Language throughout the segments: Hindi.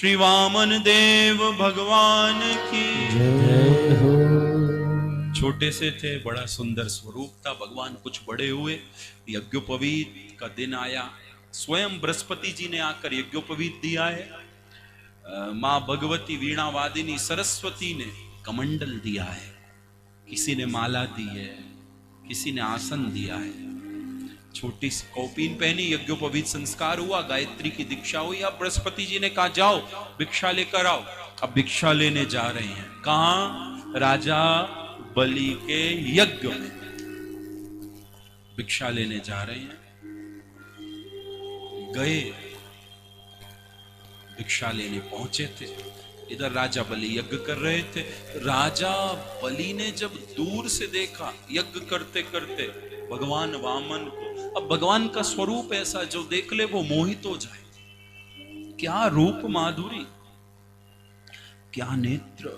श्री वामन देव भगवान की जय हो। छोटे से थे, बड़ा सुंदर स्वरूप था। भगवान कुछ बड़े हुए, यज्ञोपवीत का दिन आया। स्वयं बृहस्पति जी ने आकर यज्ञोपवीत दिया है। माँ भगवती वीणा वादिनी सरस्वती ने कमंडल दिया है। किसी ने माला दी है, किसी ने आसन दिया है। छोटी सी कौपीन पहनी, यज्ञोपवीत संस्कार हुआ, गायत्री की दीक्षा हुई। अब बृहस्पति जी ने कहा जाओ भिक्षा लेकर आओ। अब भिक्षा लेने जा रहे हैं। कहां? राजा बलि के यज्ञ में भिक्षा लेने जा रहे हैं। गए, भिक्षा लेने पहुंचे थे। इधर राजा बलि यज्ञ कर रहे थे। राजा बलि ने जब दूर से देखा यज्ञ करते करते भगवान वामन को, अब भगवान का स्वरूप ऐसा जो देख ले वो मोहित हो जाए। क्या रूप माधुरी, क्या नेत्र,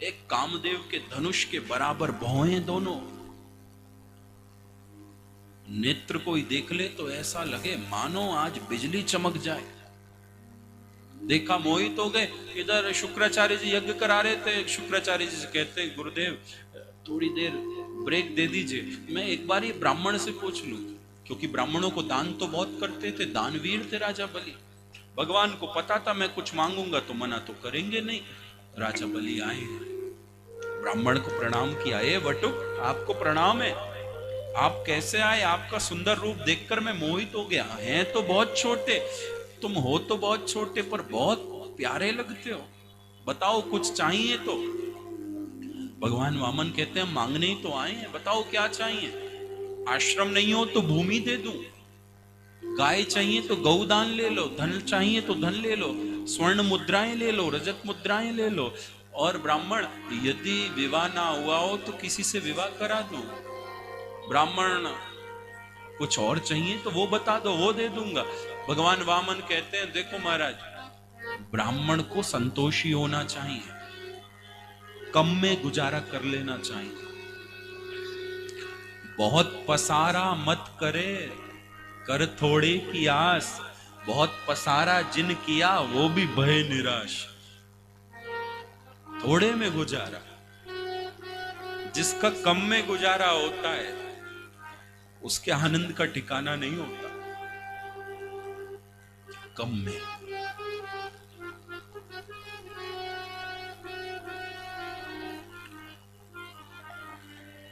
एक कामदेव के धनुष के बराबर भौहें दोनों। नेत्र कोई देख ले तो ऐसा लगे मानो आज बिजली चमक जाए। देखा, मोहित हो गए। इधर शुक्राचार्य जी यज्ञ करा रहे थे। शुक्राचार्य जी से कहते, गुरुदेव थोड़ी देर ब्रेक दे दीजिए, मैं एक बार ये ब्राह्मण से पूछ लूं, क्योंकि ब्राह्मणों को दान तो बहुत करते थे, दानवीर थे राजा बलि। भगवान को पता था मैं कुछ मांगूंगा तो मना तो करेंगे नहीं। राजा बलि आए, ब्राह्मण को प्रणाम किया। ए वटुक, आपको प्रणाम है। आप कैसे आए? आपका सुंदर रूप देखकर मैं मोहित हो गया। हैं तो बहुत छोटे, तुम हो तो बहुत छोटे, पर बहुत प्यारे लगते हो। बताओ कुछ चाहिए तो। भगवान वामन कहते हैं मांगने ही तो आए हैं, बताओ क्या चाहिए। आश्रम नहीं हो तो भूमि दे दूं, गाय चाहिए तो गौदान ले लो, धन चाहिए तो धन ले लो, स्वर्ण मुद्राएं ले लो, रजत मुद्राएं ले लो। और ब्राह्मण, यदि विवाह ना हुआ हो तो किसी से विवाह करा दो। ब्राह्मण, कुछ और चाहिए तो वो बता दो, वो दे दूंगा। भगवान वामन कहते हैं देखो महाराज, ब्राह्मण को संतोषी होना चाहिए, कम में गुजारा कर लेना चाहिए। बहुत पसारा मत करे, कर थोड़े की आस। बहुत पसारा जिन किया वो भी भय निराश। थोड़े में गुजारा, जिसका कम में गुजारा होता है उसके आनंद का ठिकाना नहीं होता। कम में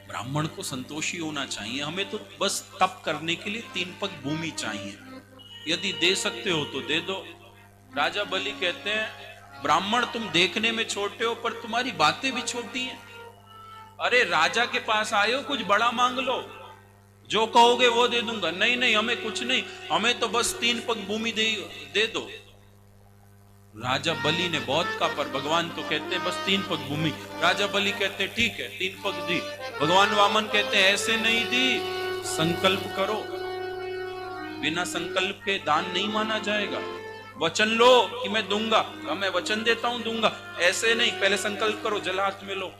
ब्राह्मण को संतोषी होना चाहिए। हमें तो बस तप करने के लिए 3 पग भूमि चाहिए, यदि दे सकते हो तो दे दो। राजा बलि कहते हैं ब्राह्मण तुम देखने में छोटे हो पर तुम्हारी बातें भी छोटी हैं। अरे राजा के पास आए हो, कुछ बड़ा मांग लो, जो कहोगे वो दे दूंगा। नहीं नहीं, हमें कुछ नहीं, हमें तो बस 3 पग भूमि दे दो। राजा बलि ने बहुत कहा, पर भगवान तो कहते हैं बस 3 पग भूमि। राजा बलि कहते हैं ठीक है 3 पग दी। भगवान वामन कहते हैं ऐसे नहीं दी, संकल्प करो। बिना संकल्प के दान नहीं माना जाएगा। वचन लो कि मैं दूंगा, मैं वचन देता हूं दूंगा, ऐसे नहीं, पहले संकल्प करो, जल हाथ में लो।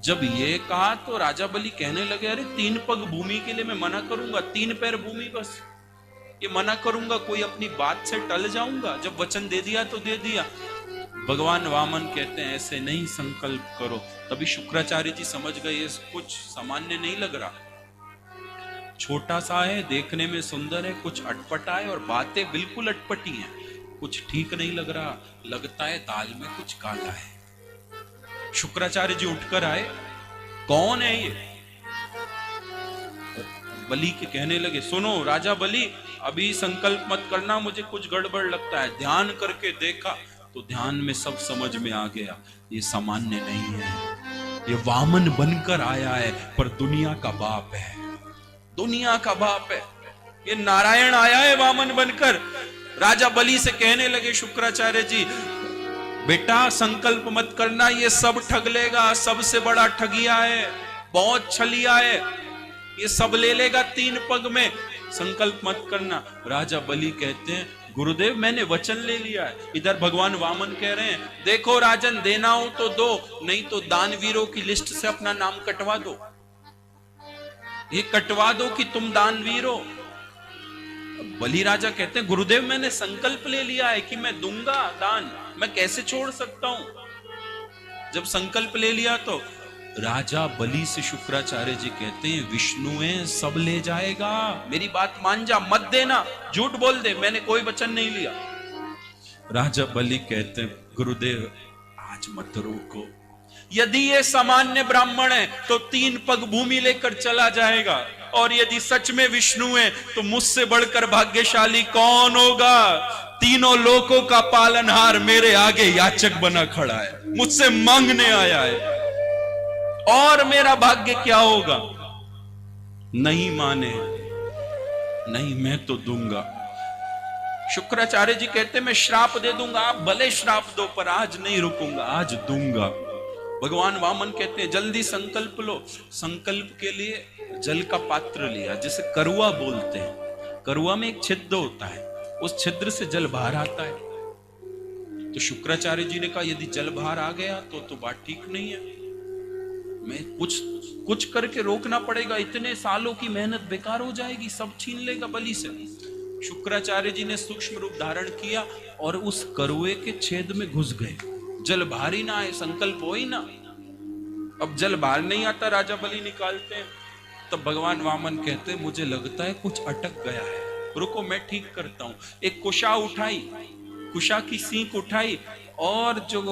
जब ये कहा तो राजा बलि कहने लगे अरे 3 पग भूमि के लिए मैं मना करूंगा? 3 पैर भूमि बस, ये मना करूंगा? कोई अपनी बात से टल जाऊंगा? जब वचन दे दिया तो दे दिया। भगवान वामन कहते हैं ऐसे नहीं, संकल्प करो। तभी शुक्राचार्य जी समझ गए ये कुछ सामान्य नहीं लग रहा, छोटा सा है, देखने में सुंदर है, कुछ अटपटा है और बातें बिल्कुल अटपटी हैं। कुछ ठीक नहीं लग रहा, लगता है दाल में कुछ काला है। शुक्राचार्य जी उठकर आए, कौन है ये? बलि के कहने लगे सुनो राजा बलि, अभी संकल्प मत करना, मुझे कुछ गड़बड़ लगता है। ध्यान करके देखा तो ध्यान में सब समझ में आ गया, ये सामान्य नहीं है, ये वामन बनकर आया है, पर दुनिया का बाप है, दुनिया का बाप है। ये नारायण आया है वामन बनकर। राजा बलि से कहने लगे शुक्राचार्य जी, बेटा संकल्प मत करना, ये सब ठग लेगा, सबसे बड़ा ठगिया है, बहुत छलिया है, ये सब ले लेगा 3 पग में, संकल्प मत करना। राजा बलि कहते हैं गुरुदेव मैंने वचन ले लिया है। इधर भगवान वामन कह रहे हैं देखो राजन, देना हो तो दो, नहीं तो दानवीरों की लिस्ट से अपना नाम कटवा दो, ये कटवा दो कि तुम दानवीर हो। बलि राजा कहते हैं गुरुदेव मैंने संकल्प ले लिया है कि मैं दूंगा दान, मैं कैसे छोड़ सकता हूं। जब संकल्प ले लिया तो राजा बलि से शुक्राचार्य जी कहते हैं विष्णु है सब ले जाएगा, मेरी बात मान जा, मत देना, झूठ बोल दे, मैंने कोई वचन नहीं लिया। राजा बलि कहते हैं गुरुदेव आज मत रोको, यदि ये सामान्य ब्राह्मण है तो 3 पग भूमि लेकर चला जाएगा, और यदि सच में विष्णु है तो मुझसे बढ़कर भाग्यशाली कौन होगा। तीनों लोकों का पालनहार मेरे आगे याचक बना खड़ा है, मुझसे मांगने आया है, और मेरा भाग्य क्या होगा। नहीं माने, नहीं मैं तो दूंगा। शुक्राचार्य जी कहते मैं श्राप दे दूंगा, आप भले श्राप दो पर आज नहीं रुकूंगा, आज दूंगा। भगवान वामन कहते हैं जल्दी संकल्प लो। संकल्प के लिए जल का पात्र लिया, जिसे करुआ बोलते हैं। करुआ में एक छिद्र होता है, उस छिद्र से जल बाहर आता है। तो शुक्राचार्य जी ने कहा यदि जल बाहर आ गया तो बात ठीक नहीं है, मैं कुछ करके रोकना पड़ेगा, इतने सालों की मेहनत बेकार हो जाएगी, सब छीन लेगा बलि से। शुक्राचार्य जी ने सूक्ष्म रूप धारण किया और उस करुए के छेद में घुस गए, जल बाहर ही ना आए, संकल्प हो ही ना। अब जल बाहर नहीं आता, राजा बलि निकालते हैं, तब भगवान वामन कहते हैं मुझे लगता है कुछ अटक गया है, रुको मैं ठीक करता हूं। एक कुशा उठाई, कुशा की सींक उठाई और जो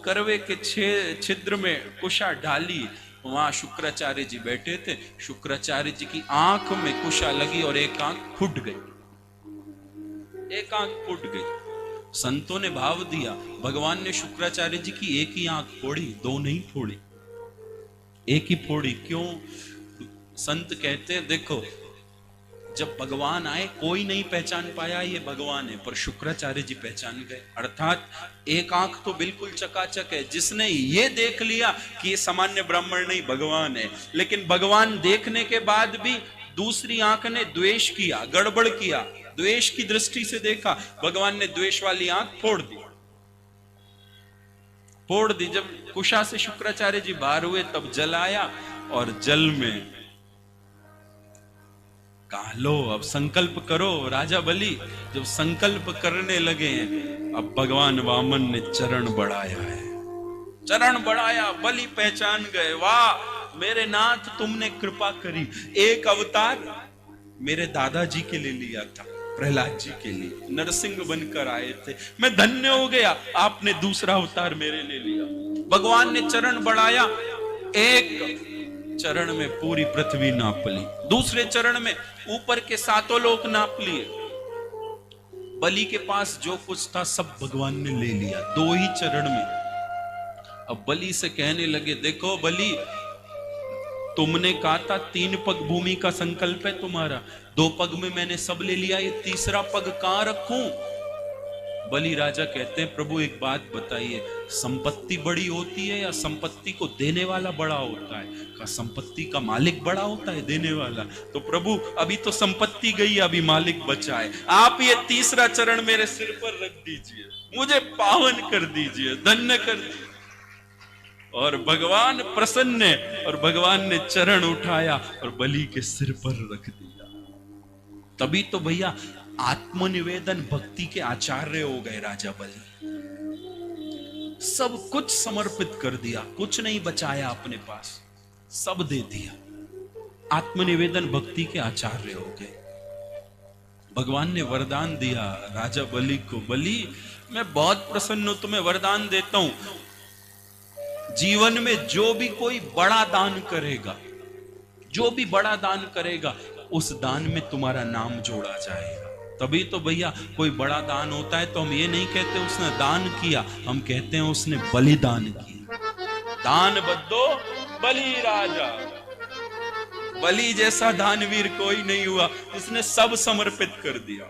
करवे के छिद्र में कुशा डाली, वहां शुक्राचार्य जी बैठे थे। शुक्राचार्य जी की आंख में कुशा लगी और एक आंख फूट गई, एक आंख फूट गई। संतों ने भाव दिया, भगवान ने शुक्राचार्य जी की एक ही आंख फोड़ी, 2 नहीं फोड़ी, एक ही फोड़ी। क्यों? संत कहते हैं देखो जब भगवान आए कोई नहीं पहचान पाया ये भगवान है, पर शुक्राचार्य जी पहचान गए। अर्थात एक आंख तो बिल्कुल चकाचक है, जिसने ये देख लिया कि ये सामान्य ब्राह्मण नहीं भगवान है, लेकिन भगवान देखने के बाद भी दूसरी आंख ने द्वेष किया, गड़बड़ किया, द्वेष की दृष्टि से देखा, भगवान ने द्वेष वाली आंख फोड़ दी, फोड़ दी। जब कुशा से शुक्राचार्य जी बाहर हुए तब जल आया, और जल में कहा लो अब संकल्प करो। राजा बलि जब संकल्प करने लगे हैं, अब भगवान वामन ने चरण बढ़ाया है, चरण बढ़ाया, बलि पहचान गए, वाह मेरे नाथ तुमने कृपा करी। एक अवतार मेरे दादाजी के लिए लिया था, प्रहलाद जी के लिए नरसिंह बनकर आए थे, मैं धन्य हो गया, आपने दूसरा अवतार मेरे लिए लिया। भगवान ने चरण बढ़ाया, एक चरण में पूरी पृथ्वी नाप ली, दूसरे चरण में ऊपर के 7 लोक नाप लिए। बलि के पास जो कुछ था सब भगवान ने ले लिया 2 ही चरण में। अब बलि से कहने लगे देखो बलि, तुमने कहा था 3 पग भूमि का संकल्प है तुम्हारा, 2 पग में मैंने सब ले लिया, ये तीसरा पग कहां रखूं? बलि राजा कहते हैं प्रभु एक बात बताइए, संपत्ति बड़ी होती है या संपत्ति को देने वाला बड़ा होता है? का संपत्ति का मालिक बड़ा होता है देने वाला। तो प्रभु अभी तो संपत्ति गई, अभी मालिक बचा है, आप ये तीसरा चरण मेरे सिर पर रख दीजिए, मुझे पावन कर दीजिए, धन्य कर दीजिए। और भगवान प्रसन्न है, और भगवान ने चरण उठाया और बलि के सिर पर रख दिया। तभी तो भैया आत्मनिवेदन भक्ति के आचार्य हो गए राजा बलि, सब कुछ समर्पित कर दिया, कुछ नहीं बचाया अपने पास, सब दे दिया, आत्मनिवेदन भक्ति के आचार्य हो गए। भगवान ने वरदान दिया राजा बलि को, बलि मैं बहुत प्रसन्न हूं, तुम्हें वरदान देता हूं, जीवन में जो भी कोई बड़ा दान करेगा, जो भी बड़ा दान करेगा, उस दान में तुम्हारा नाम जोड़ा जाएगा। तभी तो भैया कोई बड़ा दान होता है तो हम ये नहीं कहते उसने दान किया, हम कहते हैं उसने बलिदान किया। दान बद्दो बलि राजा, बलि जैसा दानवीर कोई नहीं हुआ, उसने सब समर्पित कर दिया।